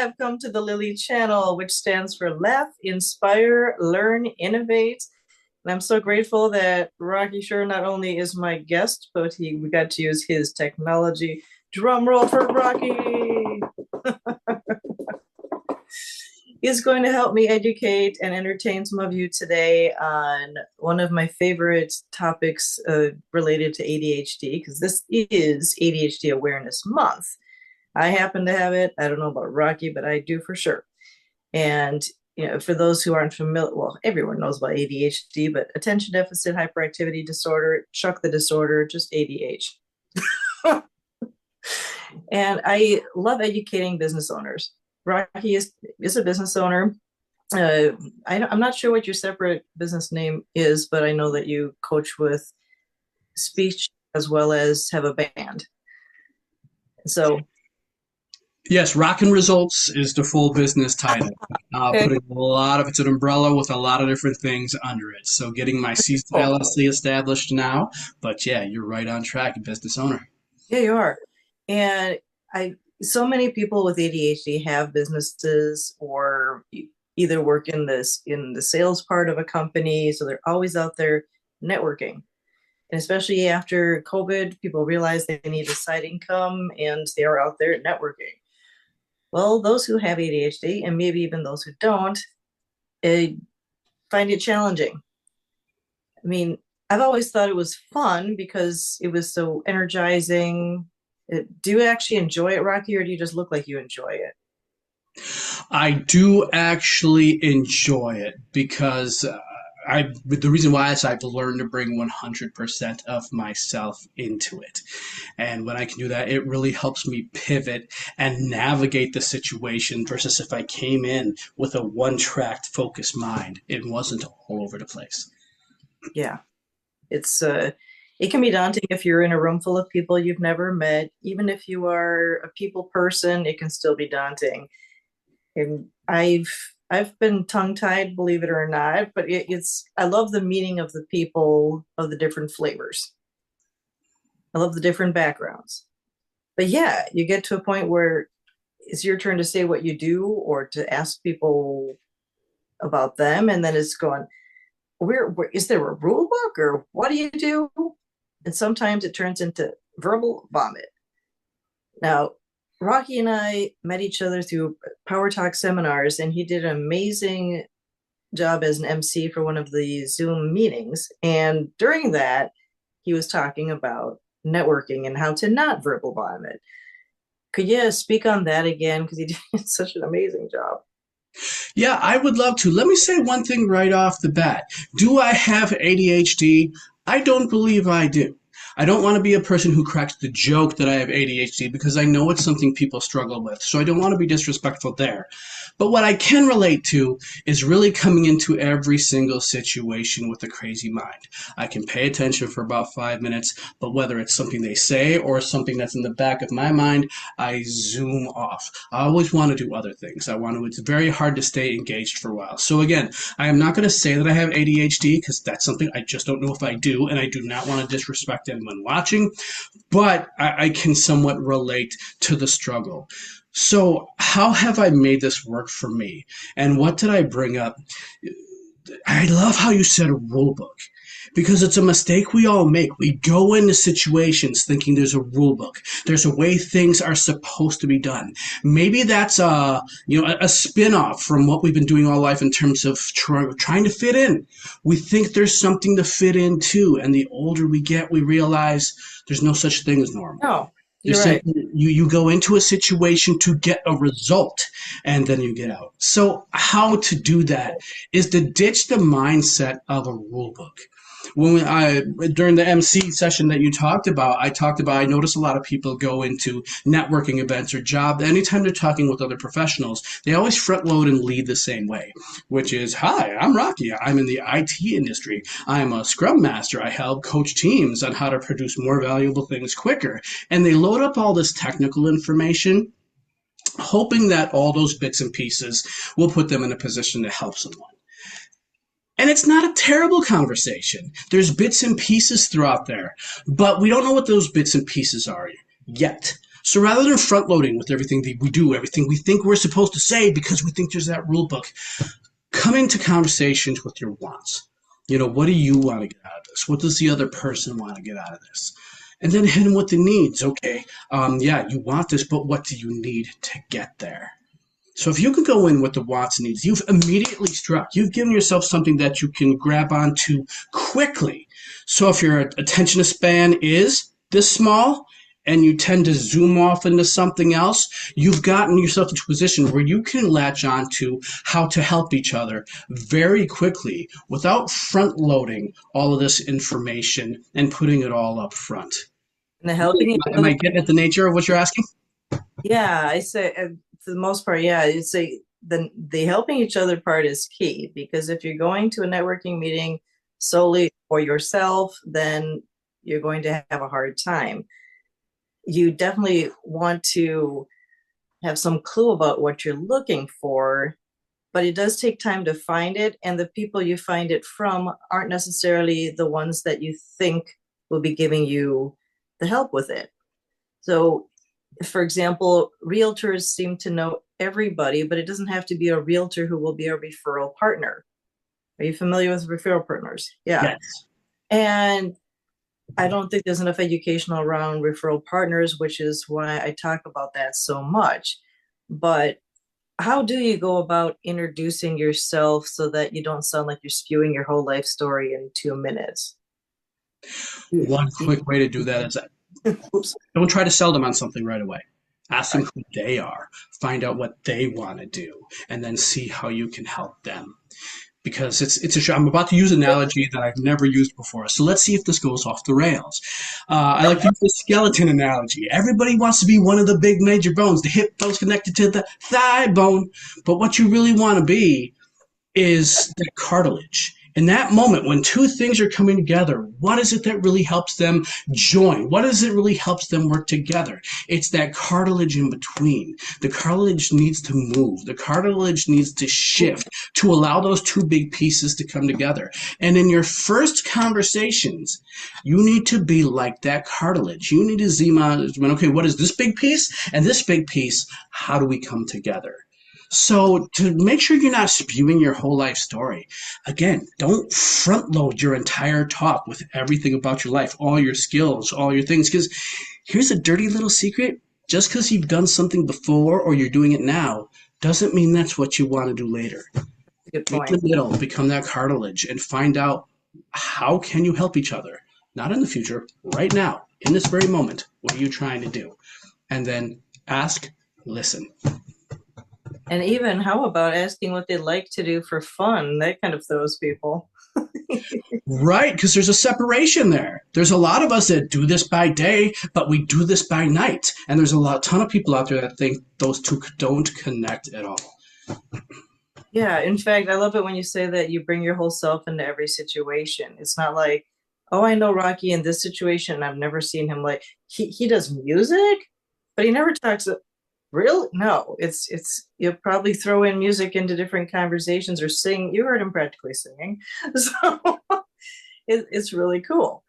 have come to the Lily channel, which stands for Laugh, Inspire, Learn, Innovate. And I'm so grateful that Rocky Schurr not only is my guest, but we got to use his technology. Drum roll for Rocky. He's going to help me educate and entertain some of you today on one of my favorite topics related to ADHD, because this is ADHD Awareness Month. I happen to have it. I don't know about Rocky, but I do for sure. And for those who aren't familiar, well, everyone knows about ADHD, but attention deficit hyperactivity disorder, chuck the disorder, just ADH. And I love educating business owners. Rocky is a business owner. I'm not sure what your separate business name is, but I know that you coach with speech as well as have a band. So, yes, Rockin' Results is the full business title. okay. Putting it's an umbrella with a lot of different things under it. So getting my CC LLC established now, but yeah, you're right on track, business owner. Yeah, you are. And so many people with ADHD have businesses or either work in the sales part of a company, so they're always out there networking. And especially after COVID, people realize they need a side income and they are out there networking. Well, those who have ADHD and maybe even those who don't find it challenging. I mean, I've always thought it was fun because it was so energizing. Do you actually enjoy it, Rocky, or do you just look like you enjoy it? I do actually enjoy it because the reason why is I've learned to bring 100% of myself into it. And when I can do that, it really helps me pivot and navigate the situation versus if I came in with a one-track focused mind. It wasn't all over the place. Yeah. It can be daunting if you're in a room full of people you've never met. Even if you are a people person, it can still be daunting. And I've been tongue-tied, believe it or not, but I love the meaning of the people of the different flavors. I love the different backgrounds. But yeah, you get to a point where it's your turn to say what you do or to ask people about them, and then it's going, where is there a rule book or what do you do? And sometimes it turns into verbal vomit. Now, Rocky and I met each other through Power Talk seminars, and he did an amazing job as an MC for one of the Zoom meetings. And during that, he was talking about networking and how to not verbal vomit. Could you speak on that again? Because he did such an amazing job. Yeah, I would love to. Let me say one thing right off the bat. Do I have ADHD? I don't believe I do. I don't want to be a person who cracks the joke that I have ADHD because I know it's something people struggle with. So I don't want to be disrespectful there. But what I can relate to is really coming into every single situation with a crazy mind. I can pay attention for about 5 minutes, but whether it's something they say or something that's in the back of my mind, I zoom off. I always want to do other things. It's very hard to stay engaged for a while. So again, I am not going to say that I have ADHD because that's something I just don't know if I do, and I do not want to disrespect anyone watching, but I can somewhat relate to the struggle. So, how have I made this work for me? And what did I bring up? I love how you said a rule book because it's a mistake we all make. We go into situations thinking there's a rule book. There's a way things are supposed to be done. Maybe that's a spin-off from what we've been doing all life in terms of trying to fit in. We think there's something to fit into, and the older we get, we realize there's no such thing as normal. No, You're you're right. simply, you go into a situation to get a result and then you get out. So how to do that is to ditch the mindset of a rule book. During the MC session that you talked about, I notice a lot of people go into networking events or job. Anytime they're talking with other professionals, they always front load and lead the same way, which is, hi, I'm Rocky. I'm in the IT industry. I'm a scrum master. I help coach teams on how to produce more valuable things quicker. And they load up all this technical information, hoping that all those bits and pieces will put them in a position to help someone. And it's not a terrible conversation. There's bits and pieces throughout there, but we don't know what those bits and pieces are yet. So rather than front loading with everything that we do, everything we think we're supposed to say because we think there's that rule book, come into conversations with your wants. What do you want to get out of this? What does the other person want to get out of this? And then hit them with the needs. Okay, yeah, you want this, but what do you need to get there? So if you can go in with the wants and needs, you've immediately struck. You've given yourself something that you can grab onto quickly. So if your attention span is this small and you tend to zoom off into something else, you've gotten yourself into a position where you can latch on to how to help each other very quickly without front loading all of this information and putting it all up front. And the helping each Am other. I getting at the nature of what you're asking? Yeah, I say for the most part, yeah, you say the helping each other part is key because if you're going to a networking meeting solely for yourself, then you're going to have a hard time. You definitely want to have some clue about what you're looking for, but it does take time to find it, and the people you find it from aren't necessarily the ones that you think will be giving you the help with it. So for example, realtors seem to know everybody, but it doesn't have to be a realtor who will be a referral partner. Are you familiar with referral partners? Yeah. Yes. And I don't think there's enough education around referral partners, which is why I talk about that so much. But how do you go about introducing yourself so that you don't sound like you're spewing your whole life story in 2 minutes? One quick way to do that is Oops. don't try to sell them on something right away. Ask them who they are, find out what they want to do, and then see how you can help them. Because I'm about to use an analogy that I've never used before. So let's see if this goes off the rails. I like to use the skeleton analogy. Everybody wants to be one of the big major bones, the hip bone's connected to the thigh bone. But what you really want to be is the cartilage. In that moment, when two things are coming together, what is it that really helps them join? What is it really helps them work together? It's that cartilage in between. The cartilage needs to move. The cartilage needs to shift to allow those two big pieces to come together. And in your first conversations, you need to be like that cartilage. You need to zoom on, okay, what is this big piece? And this big piece, how do we come together? So to make sure you're not spewing your whole life story, again, don't front load your entire talk with everything about your life, all your skills, all your things. Because here's a dirty little secret. Just because you've done something before or you're doing it now doesn't mean that's what you want to do later. Good Meet in point. the middle, become that cartilage, and find out how can you help each other. Not in the future, right now, in this very moment. What are you trying to do? And then ask, listen. And even how about asking what they like to do for fun? That kind of throws people. Right, because there's a separation there. There's a lot of us that do this by day, but we do this by night. And there's ton of people out there that think those two don't connect at all. Yeah, in fact, I love it when you say that you bring your whole self into every situation. It's not like, oh, I know Rocky in this situation. I've never seen him like he does music, but he never talks. Really? No, it's you'll probably throw in music into different conversations or sing. You heard him practically singing, so it's really cool,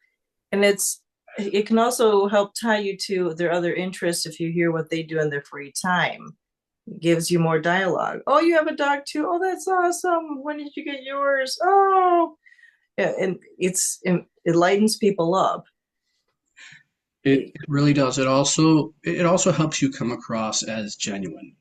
and it can also help tie you to their other interests if you hear what they do in their free time. It gives you more dialogue. Oh, you have a dog too. Oh, that's awesome. When did you get yours? Oh, yeah, and it lightens people up. It really does. It also helps you come across as genuine.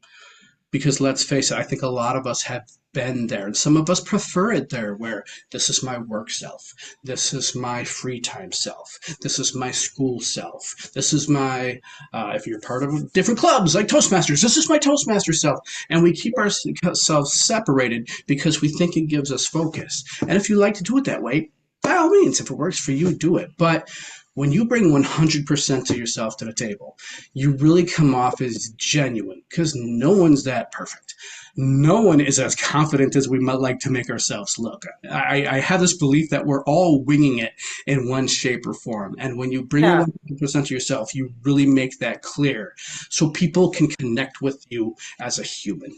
Because let's face it, I think a lot of us have been there, and some of us prefer it there, where this is my work self, this is my free time self, this is my school self, this is my, if you're part of different clubs like Toastmasters, this is my Toastmaster self. And we keep ourselves separated because we think it gives us focus. And if you like to do it that way, by all means, if it works for you, do it. But when you bring 100% of yourself to the table, you really come off as genuine because no one's that perfect. No one is as confident as we might like to make ourselves look. I have this belief that we're all winging it in one shape or form. And when you bring your Yeah, 100% of yourself, you really make that clear so people can connect with you as a human.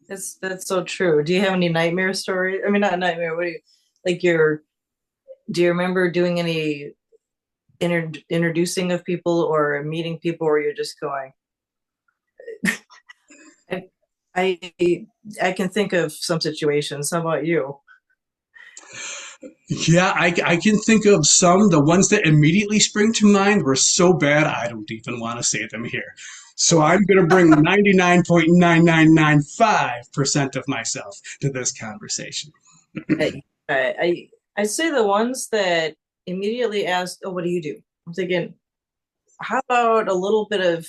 that's so true. Do you have any nightmare stories? I mean, not nightmare. What do you like? Do you remember doing any introducing of people or meeting people, or you're just going, I, I, I can think of some situations. How about you? Yeah, I can think of some. The ones that immediately spring to mind were so bad, I don't even want to say them here. So I'm going to bring 99.9995% of myself to this conversation. I say the ones that immediately ask, "Oh, what do you do?" I'm thinking, how about a little bit of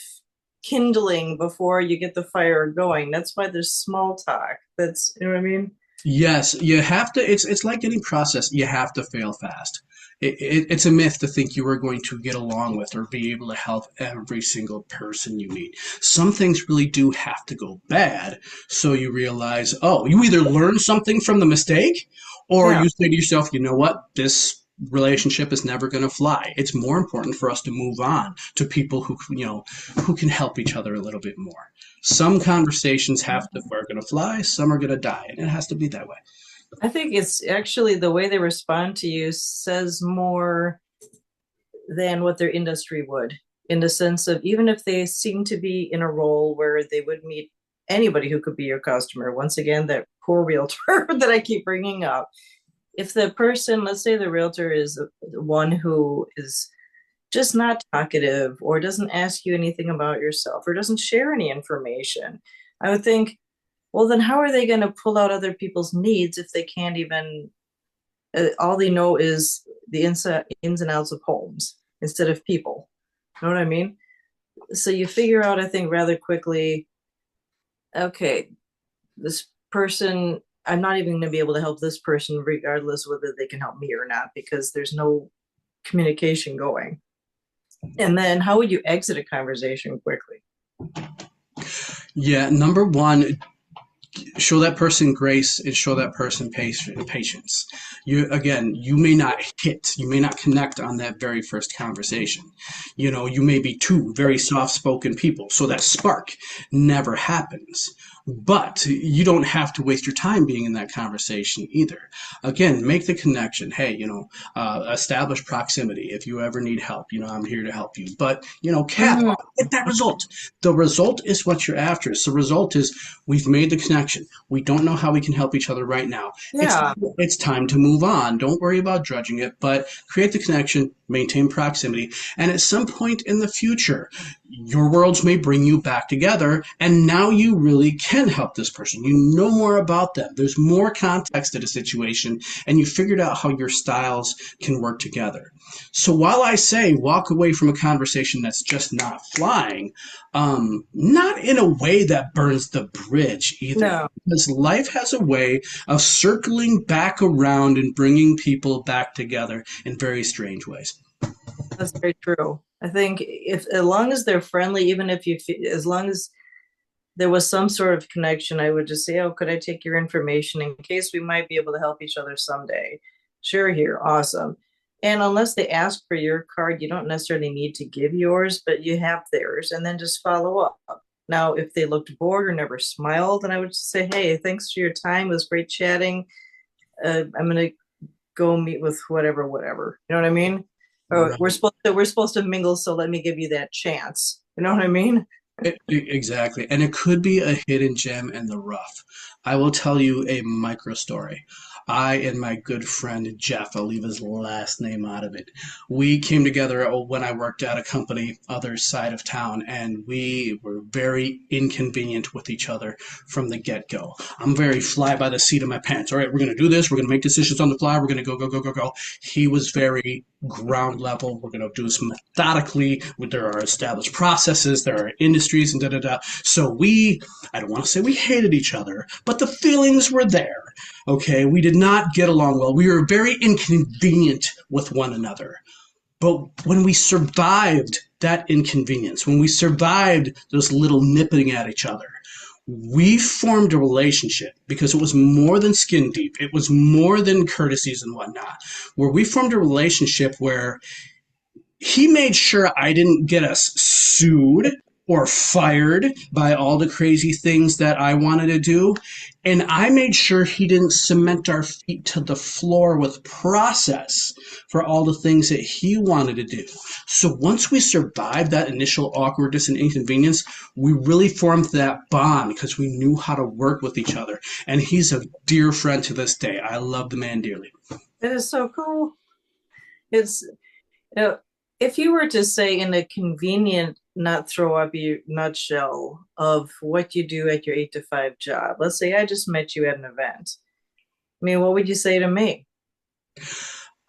kindling before you get the fire going? That's why there's small talk. That's, you know what I mean? Yes, you have to. It's like any process. You have to fail fast. It's a myth to think you are going to get along with or be able to help every single person you meet. Some things really do have to go bad, so you realize, oh, you either learn something from the mistake, or Yeah. you say to yourself, you know what, this relationship is never going to fly. It's more important for us to move on to people who can help each other a little bit more. Some conversations are going to fly, some are going to die, and it has to be that way. I think it's actually the way they respond to you says more than what their industry would, in the sense of even if they seem to be in a role where they would meet anybody who could be your customer. Once again, that poor realtor that I keep bringing up. If the person, let's say the realtor is one who is just not talkative or doesn't ask you anything about yourself or doesn't share any information, I would think, well, then how are they going to pull out other people's needs if they can't even, all they know is the ins and outs of homes instead of people? You know what I mean? So you figure out, I think, rather quickly, okay, this person, I'm not even going to be able to help this person regardless whether they can help me or not because there's no communication going. And then how would you exit a conversation quickly? Yeah, number one, show that person grace and show that person patience. You may not you may not connect on that very first conversation. You may be two very soft spoken people, so that spark never happens. But you don't have to waste your time being in that conversation either. Again, make the connection. Hey, establish proximity. If you ever need help, I'm here to help you. But, Mm, get that result. The result is what you're after. So the result is we've made the connection. We don't know how we can help each other right now. It's yeah, it's time to move on. Don't worry about judging it, but create the connection, maintain proximity, and at some point in the future, your worlds may bring you back together, and now you really can help this person. You know more about them. There's more context to the situation, and you figured out how your styles can work together. So while I say walk away from a conversation that's just not flying, not in a way that burns the bridge either, no, because life has a way of circling back around and bringing people back together in very strange ways. that's very true. I think if as long as they're friendly, even if as long as there was some sort of connection, I would just say, "Oh, could I take your information in case we might be able to help each other someday?" Sure, here, awesome. And unless they ask for your card, you don't necessarily need to give yours, but you have theirs, and then just follow up. Now, if they looked bored or never smiled, then I would just say, "Hey, thanks for your time. It was great chatting. I'm gonna go meet with whatever, whatever." You know what I mean? Or Right. we're supposed to mingle, so let me give you that chance. You know what I mean? Exactly. And it could be a hidden gem in the rough. I will tell you a micro story. I and my good friend Jeff, I'll leave his last name out of it. We came together when I worked at a company other side of town, and we were very inconvenient with each other from the get go. I'm very fly by the seat of my pants. All right, we're going to do this. We're going to make decisions on the fly. We're going to go, go, go, go, go. He was very ground level. We're going to do this methodically. There are established processes, there are industries, and da da da. So I don't want to say we hated each other, but the feelings were there. Okay, we did not get along well. We were very inconvenient with one another. But when we survived that inconvenience, when we survived those little nipping at each other, we formed a relationship because it was more than skin deep. It was more than courtesies and whatnot, where we formed a relationship where he made sure I didn't get us sued. or fired by all the crazy things that I wanted to do. And I made sure he didn't cement our feet to the floor with process for all the things that he wanted to do. So once we survived that initial awkwardness and inconvenience, we really formed that bond because we knew how to work with each other. And he's a dear friend to this day. I love the man dearly. That is so cool. It's if you were to say in a convenient, not throw up you nutshell of what you do at your 8 to 5 job, let's say I just met you at an event. I mean, what would you say to me?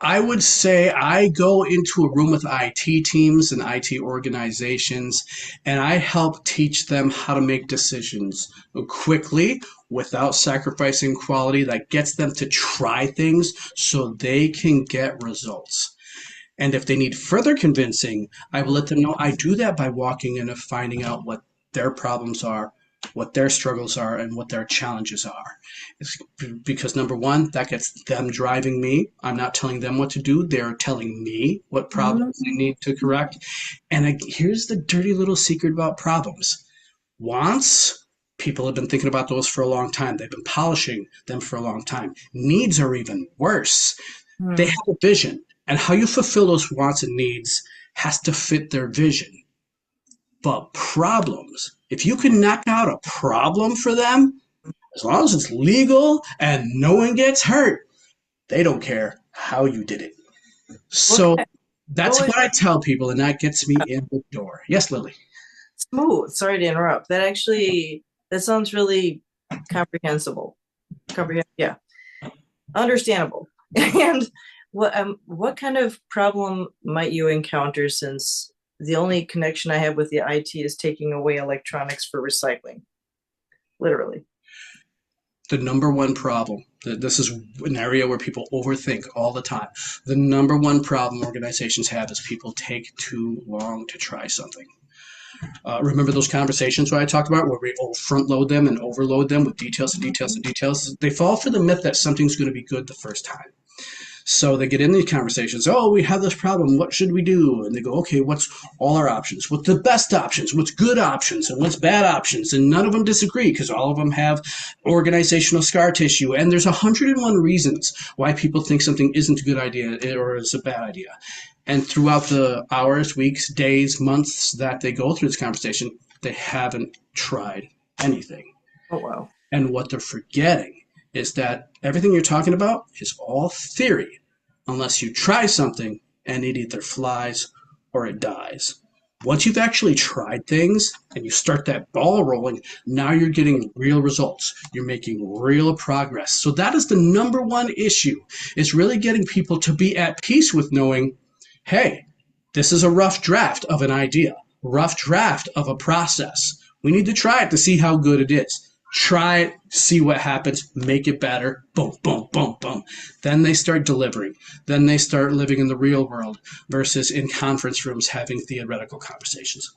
I would say I go into a room with IT teams and IT organizations, and I help teach them how to make decisions quickly without sacrificing quality that gets them to try things so they can get results. And if they need further convincing, I will let them know I do that by walking in and finding out what their problems are, what their struggles are, and what their challenges are. It's because number one, that gets them driving me. I'm not telling them what to do. They're telling me what problems they Mhm. need to correct. And here's the dirty little secret about problems. Wants, people have been thinking about those for a long time. They've been polishing them for a long time. Needs are even worse. They Hmm. have a vision, and how you fulfill those wants and needs has to fit their vision. But problems, if you can knock out a problem for them, as long as it's legal and no one gets hurt, they don't care how you did it. What So kind, what that's was what I tell people, and that gets me in the door. Yes, Lily. smooth? Sorry to interrupt. That sounds really comprehensible. Yeah, understandable. And what kind of problem might you encounter since the only connection I have with the IT is taking away electronics for recycling, literally. The number one problem, this is an area where people overthink all the time. The number one problem organizations have is people take too long to try something. Remember those conversations where I talked about where we front load them and overload them with details and details and details? They fall for the myth that something's going to be good the first time. So they get in these conversations. Oh, we have this problem. What should we do? And they go, okay, what's all our options? What's the best options? What's good options? And what's bad options? And none of them disagree because all of them have organizational scar tissue. And there's 101 reasons why people think something isn't a good idea or is a bad idea. And throughout the hours, weeks, days, months that they go through this conversation, they haven't tried anything. Oh wow. And what they're forgetting is that everything you're talking about is all theory unless you try something and it either flies or it dies. Once you've actually tried things and you start that ball rolling, now you're getting real results. You're making real progress. So that is the number one issue, is really getting people to be at peace with knowing, hey, this is a rough draft of an idea, rough draft of a process. We need to try it to see how good it is. Try it, see what happens, make it better. Boom, boom, boom, boom. Then they start delivering. Then they start living in the real world versus in conference rooms having theoretical conversations.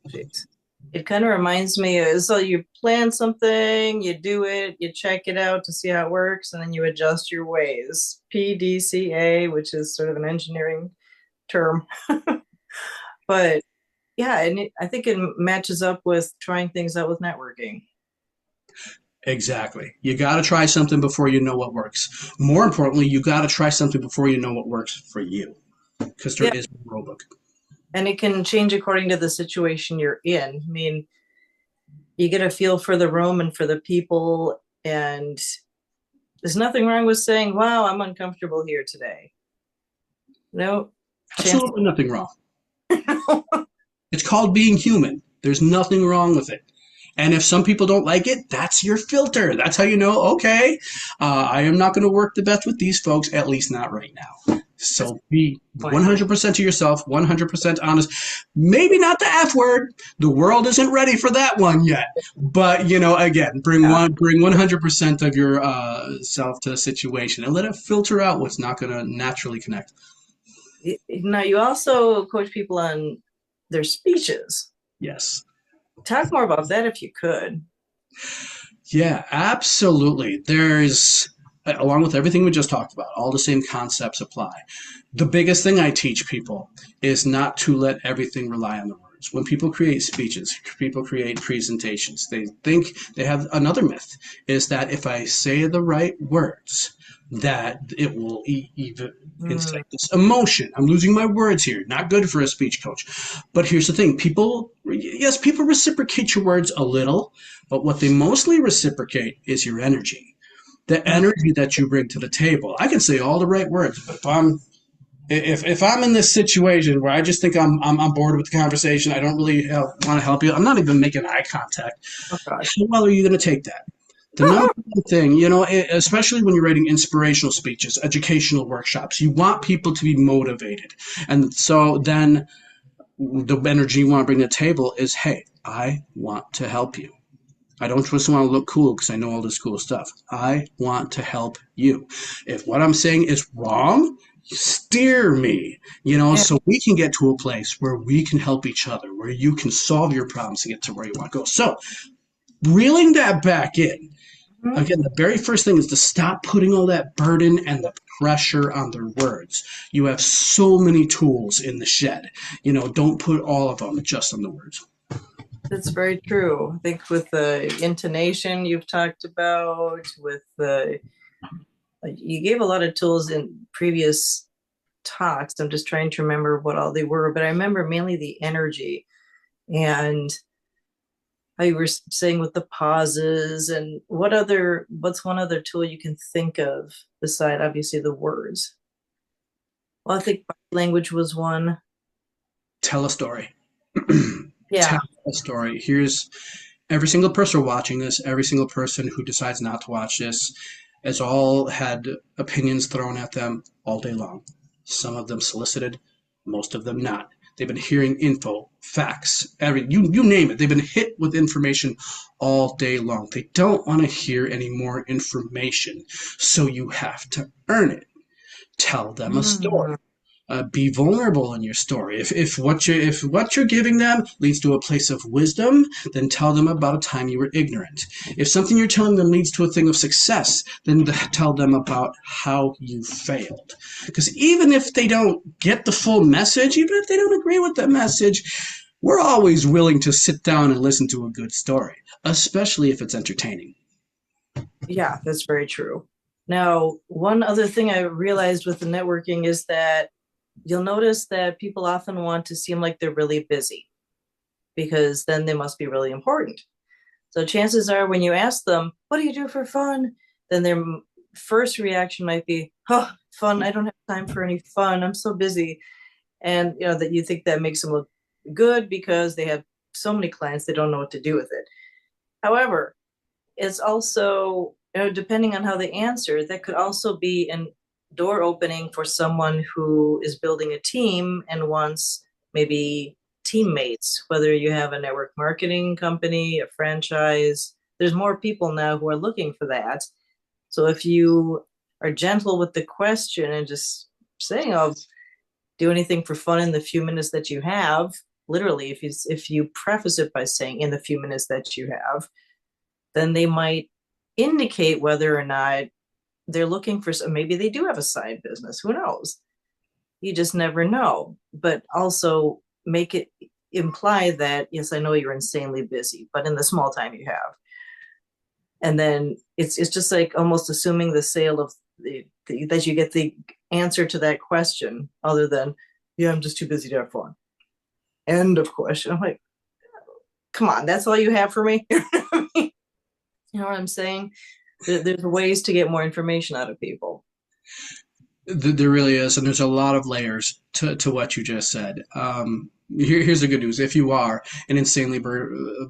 Jeez. It kind of reminds me of, so you plan something, you do it, you check it out to see how it works, and then you adjust your ways. PDCA, which is sort of an engineering term. But yeah, and I think it matches up with trying things out with networking. Exactly. You got to try something before you know what works. More importantly, you got to try something before you know what works for you because there Yeah, is no rule book. and it can change according to the situation you're in. I mean, you get a feel for the room and for the people, and there's nothing wrong with saying, "Wow, I'm uncomfortable here today." No chance. Absolutely nothing wrong. It's called being human. There's nothing wrong with it. And if some people don't like it, that's your filter. That's how you know, okay, I am not going to work the best with these folks, at least not right now. That's So be the point. 100% to yourself, 100% honest. Maybe not the F word. The world isn't ready for that one yet. But, again, Yeah. bring 100% of your self to the situation and let it filter out what's not going to naturally connect. Now, you also coach people on their speeches. Yes. Talk more about that if you could. Yeah, absolutely. There's, along with everything we just talked about, all the same concepts apply. The biggest thing I teach people is not to let everything rely on the words. words. When people create speeches, people create presentations, they think they have another myth is that if I say the right words, that it will even Mm, incite this emotion. I'm losing my words here. Not good for a speech coach. But here's the thing people, yes, people reciprocate your words a little, but what they mostly reciprocate is your energy. The mm, energy that you bring to the table. I can say all the right words, but if I'm in this situation where I just think I'm bored with the conversation, I don't really want to help you. I'm not even making eye contact. oh God. How well are you going to take that? The number one thing, especially when you're writing inspirational speeches, educational workshops, you want people to be motivated. And so then the energy you want to bring to the table is, hey, I want to help you. I don't just want to look cool because I know all this cool stuff. I want to help you. If what I'm saying is wrong, steer me, Yeah. so we can get to a place where we can help each other, where you can solve your problems and get to where you want to go. So, reeling that back in, Mhm. again, the very first thing is to stop putting all that burden and the pressure on their words. You have so many tools in the shed. Don't put all of them just on the words. That's very true. I think with the intonation you've talked about, with the you gave a lot of tools in previous talks. I'm just trying to remember what all they were, but I remember mainly the energy and how you were saying with the pauses and what's one other tool you can think of beside obviously the words? Well, I think body language was one. Tell a story. Tell Yeah. a story. Here's every single person watching this, every single person who decides not to watch this, has all had opinions thrown at them all day long. Some of them solicited, most of them not. They've been hearing info, facts, you name it. They've been hit with information all day long. They don't want to hear any more information, so you have to earn it. Tell them a story. Mm, Be vulnerable in your story. If what you're giving them leads to a place of wisdom, then tell them about a time you were ignorant. If something you're telling them leads to a thing of success, then tell them about how you failed. Because even if they don't get the full message, even if they don't agree with the message, we're always willing to sit down and listen to a good story, especially if it's entertaining. yeah, that's very true. Now, one other thing I realized with the networking is that you'll notice that people often want to seem like they're really busy because then they must be really important. So chances are when you ask them, what do you do for fun? Then their first reaction might be, oh, fun. I don't have time for any fun. I'm so busy. And that you think that makes them look good because they have so many clients, they don't know what to do with it. However, it's also, depending on how they answer, that could also be an door opening for someone who is building a team and wants maybe teammates, whether you have a network marketing company, a franchise. There's more people now who are looking for that. So if you are gentle with the question and just saying, "I'll do anything for fun in the few minutes that you have," literally, if you preface it by saying "in the few minutes that you have," then they might indicate whether or not they're looking for some, maybe they do have a side business. Who knows? You just never know. But also make it imply that, yes, I know you're insanely busy, but in the small time you have. And then it's just like almost assuming the sale of that you get the answer to that question, other than, yeah, I'm just too busy to have fun. End of question. I'm like, come on, that's all you have for me? You know what I'm saying? There's ways to get more information out of people. There really is, and there's a lot of layers to what you just said. Here's the good news: if you are an insanely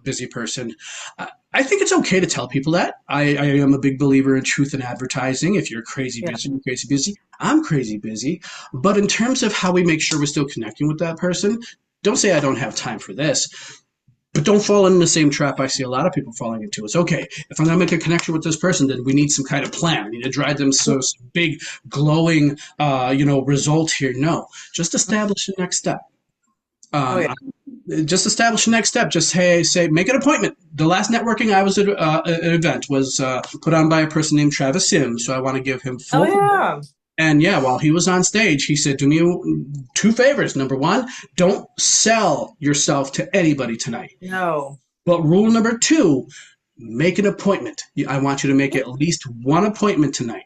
busy person, I think it's okay to tell people that. I am a big believer in truth in advertising. If you're crazy Yeah. busy, you're crazy busy. I'm crazy busy. But in terms of how we make sure we're still connecting with that person, don't say I don't have time for this. But don't fall in the same trap I see a lot of people falling into. It's okay. If I'm going to make a connection with this person, then we need some kind of plan. We need to drive them some big, glowing, result here. No, just establish the next step. Oh yeah. Um, just establish the next step. Just say, make an appointment. The last networking I was at an event was put on by a person named Travis Sims, so I want to give him Oh full credit. yeah. And yeah, while he was on stage, he said, do me two favors. Number one, don't sell yourself to anybody tonight. No. But rule number two, make an appointment. I want you to make at least one appointment tonight.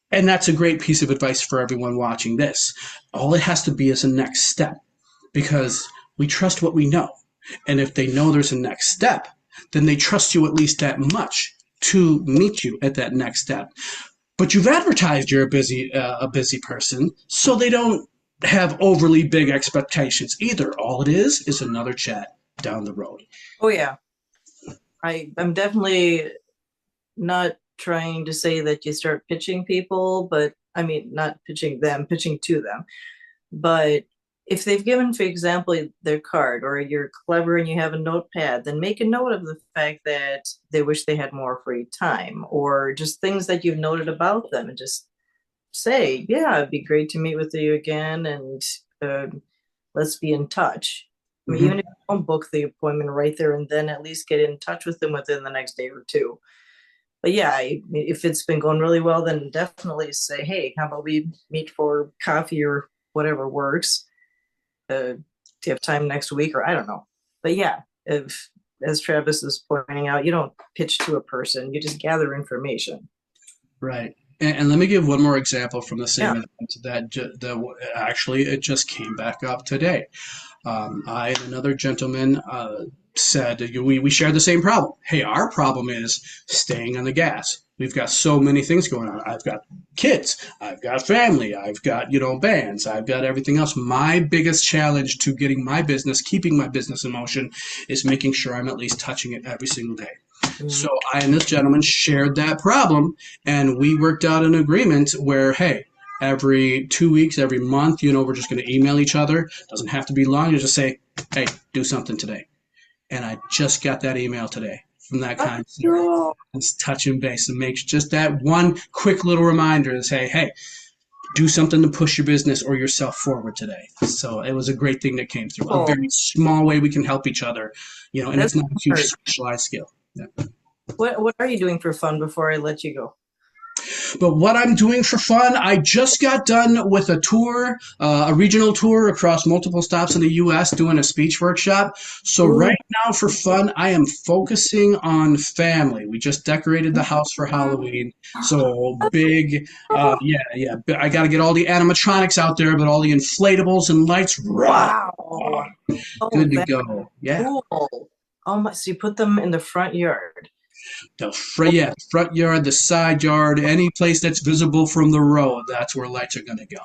And that's a great piece of advice for everyone watching this. All it has to be is a next step because we trust what we know. And if they know there's a next step, then they trust you at least that much to meet you at that next step. But you've advertised you're a busy person, so they don't have overly big expectations either. All it is another chat down the road. Oh yeah. I'm definitely not trying to say that you start pitching people, but I mean, not pitching them, pitching to them. But if they've given, for example, their card or you're clever and you have a notepad, then make a note of the fact that they wish they had more free time or just things that you've noted about them and just say, yeah, it'd be great to meet with you again and uh, let's be in touch. I mean, even Mm-hmm. if you don't book the appointment right there and then at least get in touch with them within the next day or two. But yeah, if it's been going really well, then definitely say, hey, how about we meet for coffee or whatever works? Do you have time next week? Or I don't know. But yeah, if as Travis is pointing out, you don't pitch to a person, you just gather information. Right. And let me give one more example from the same Yeah. event that actually it just came back up today. I and another gentleman said we shared the same problem. Hey, our problem is staying on the gas. We've got so many things going on. I've got kids, I've got family, I've got bands, I've got everything else. My biggest challenge to getting my business, keeping my business in motion, is making sure I'm at least touching it every single day. Mhm. So I and this gentleman shared that problem, and we worked out an agreement where, hey, every 2 weeks, every month, we're just going to email each other. Doesn't have to be long. You just say, hey, do something today. And I just got that email today from that Oh, kind sir. cool. It's touching base and makes just that one quick little reminder to say, hey, do something to push your business or yourself forward today. So it was a great thing that came through. A Cool. very small way we can help each other, and That's it's not a huge smart. specialized skill. Yeah. What are you doing for fun before I let you go? But what I'm doing for fun, I just got done with a tour, a regional tour across multiple stops in the U.S. doing a speech workshop. So Ooh. right now for fun, I am focusing on family. We just decorated the house for Halloween. So big, yeah, yeah. I got to get all the animatronics out there, but all the inflatables and lights, raw, Wow. Oh, good to that's go. Yeah. cool. Oh my, so you put them in the front yard. Yeah, front yard, the side yard, any place that's visible from the road, that's where lights are going to go.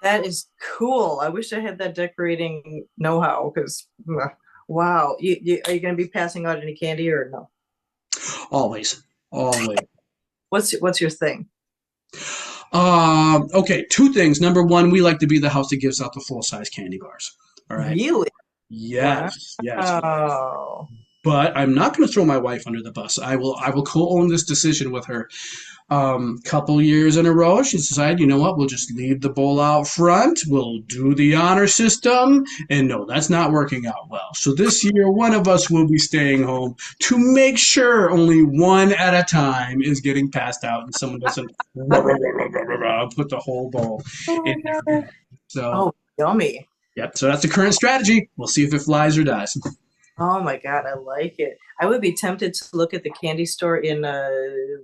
That is cool. I wish I had that decorating know-how because wow. Are you going to be passing out any candy or no? Always, always. What's your thing? Okay, two things. Number one, we like to be the house that gives out the full size candy bars. All right. Really? Wow. Yes, yes. But I'm not going to throw my wife under the bus. I will co-own this decision with her. Couple years in a row, she decided, you know what, we'll just leave the bowl out front. We'll do the honor system. And no, that's not working out well. So this year, one of us will be staying home to make sure only one at a time is getting passed out and someone doesn't put the whole bowl Oh in my there. God. So, Oh, yummy. yep. So that's the current strategy. We'll see if it flies or dies. Oh my God, I like it. I would be tempted to look at the candy store in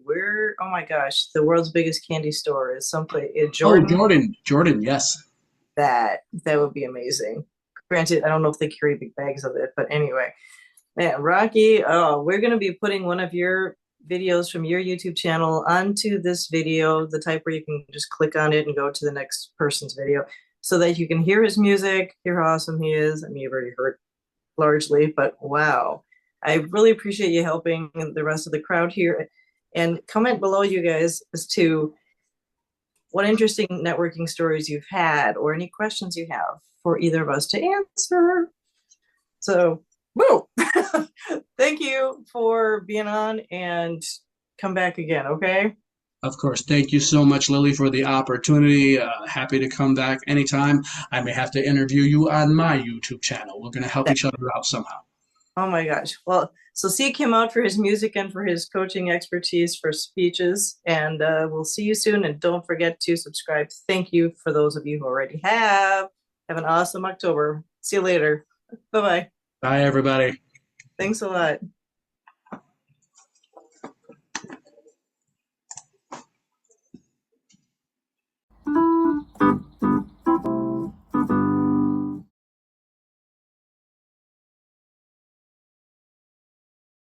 where, oh my gosh, the world's biggest candy store is someplace in Oh, Jordan. Jordan. Jordan, yes. That would be amazing. Granted, I don't know if they carry big bags of it, but anyway. Man, Rocky, oh, we're going to be putting one of your videos from your YouTube channel onto this video, the type where you can just click on it and go to the next person's video so that you can hear his music, hear how awesome he is. I mean, you've already heard largely, but wow. I really appreciate you helping the rest of the crowd here. And comment below, you guys, as to what interesting networking stories you've had or any questions you have for either of us to answer. So, woo! Thank you for being on and come back again, okay? Of course. Thank you so much, Lily, for the opportunity. Happy to come back anytime. I may have to interview you on my YouTube channel. We're going to help each other out somehow. Oh my gosh. Well, So seek him out for his music and for his coaching expertise for speeches. And we'll see you soon. And don't forget to subscribe. Thank you for those of you who already have. Have an awesome October. See you later. Bye bye. Bye, everybody. Thanks a lot.